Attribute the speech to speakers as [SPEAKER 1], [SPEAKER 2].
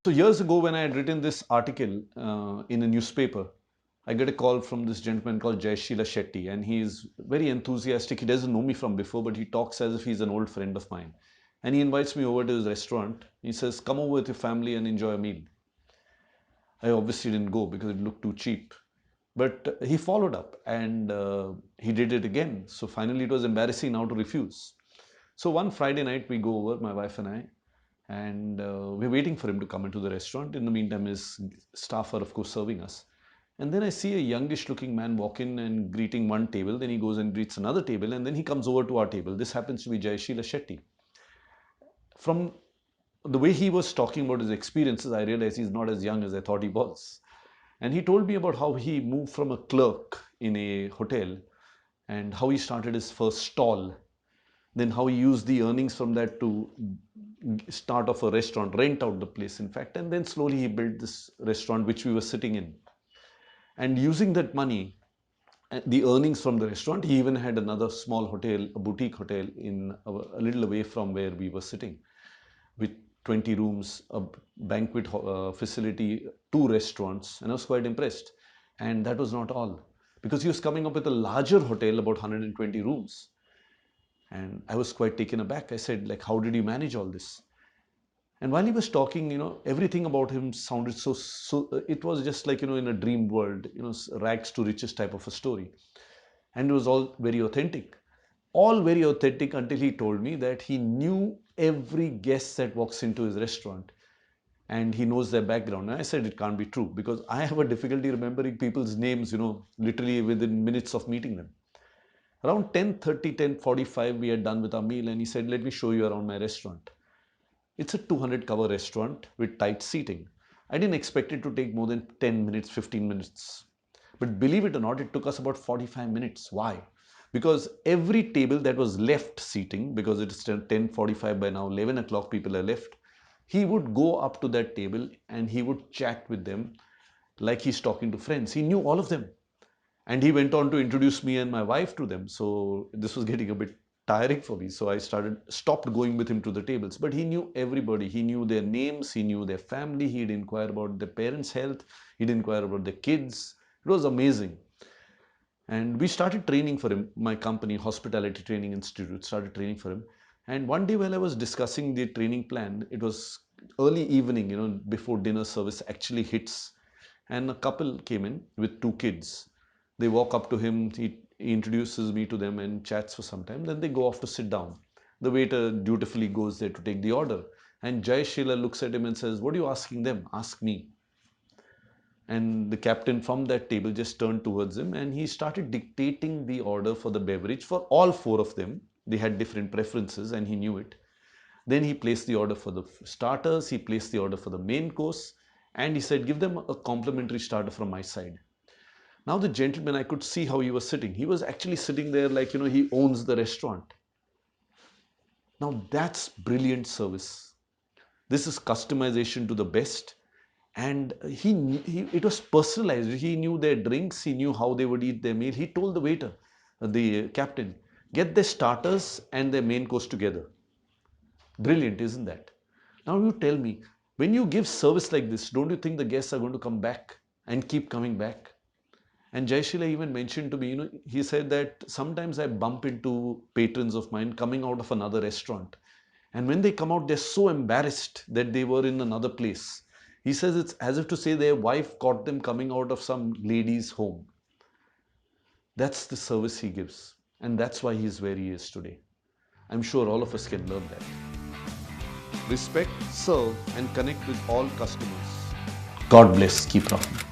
[SPEAKER 1] So years ago, when I had written this article in a newspaper, I get a call from this gentleman called Jayashila Shetty, and he's very enthusiastic. He doesn't know me from before, but he talks as if he's an old friend of mine. And he invites me over to his restaurant. He says, "Come over with your family and enjoy a meal." I obviously didn't go because it looked too cheap. But he followed up and he did it again. So finally, it was embarrassing now to refuse. So one Friday night, we go over, my wife and I, and we're waiting for him to come into the restaurant. In the meantime, his staff are, of course, serving us. And then I see a youngish looking man walk in and greeting one table. Then he goes and greets another table. And then he comes over to our table. This happens to be Jayashila Shetty. From the way he was talking about his experiences, I realized he's not as young as I thought he was. And he told me about how he moved from a clerk in a hotel and how he started his first stall, then how he used the earnings from that to start off a restaurant, rent out the place, in fact, and then slowly he built this restaurant which we were sitting in. And using that money, the earnings from the restaurant, he even had another small hotel, a boutique hotel in a little away from where we were sitting, with 20 rooms, a banquet facility, two restaurants, and I was quite impressed. And that was not all, because he was coming up with a larger hotel, about 120 rooms. And I was quite taken aback. I said, like, how did you manage all this? And while he was talking, everything about him sounded so, it was just like, in a dream world, rags to riches type of a story. And it was all very authentic. All very authentic until he told me that he knew every guest that walks into his restaurant and he knows their background. And I said it can't be true because I have a difficulty remembering people's names, literally within minutes of meeting them. Around 10:30, 10:45, we had done with our meal and he said, "Let me show you around my restaurant." It's a 200 cover restaurant with tight seating. I didn't expect it to take more than 10 minutes, 15 minutes. But believe it or not, it took us about 45 minutes. Why? Because every table that was left seating, because it is 10:45 by now, 11 o'clock people are left, he would go up to that table and he would chat with them like he's talking to friends. He knew all of them. And he went on to introduce me and my wife to them. So this was getting a bit tiring for me. So I stopped going with him to the tables. But he knew everybody. He knew their names. He knew their family. He'd inquire about their parents' health. He'd inquire about the kids. It was amazing. And we started training for him. My company, Hospitality Training Institute, started training for him. And one day while I was discussing the training plan, it was early evening, before dinner service actually hits. And a couple came in with two kids. They walk up to him, he introduces me to them and chats for some time. Then they go off to sit down. The waiter dutifully goes there to take the order. And Jai Sheila looks at him and says, "What are you asking them? Ask me." And the captain from that table just turned towards him and he started dictating the order for the beverage for all four of them. They had different preferences and he knew it. Then he placed the order for the starters, he placed the order for the main course, and he said, "Give them a complimentary starter from my side." Now the gentleman, I could see how he was sitting. He was actually sitting there like, he owns the restaurant. Now that's brilliant service. This is customization to the best. And it was personalized. He knew their drinks. He knew how they would eat their meal. He told the waiter, the captain, get their starters and their main course together. Brilliant, isn't that? Now you tell me, when you give service like this, don't you think the guests are going to come back and keep coming back? And Jayashila even mentioned to me, he said that sometimes I bump into patrons of mine coming out of another restaurant. And when they come out, they're so embarrassed that they were in another place. He says it's as if to say their wife caught them coming out of some lady's home. That's the service he gives. And that's why he's where he is today. I'm sure all of us can learn that. Respect, serve, and connect with all customers. God bless. Keep rocking.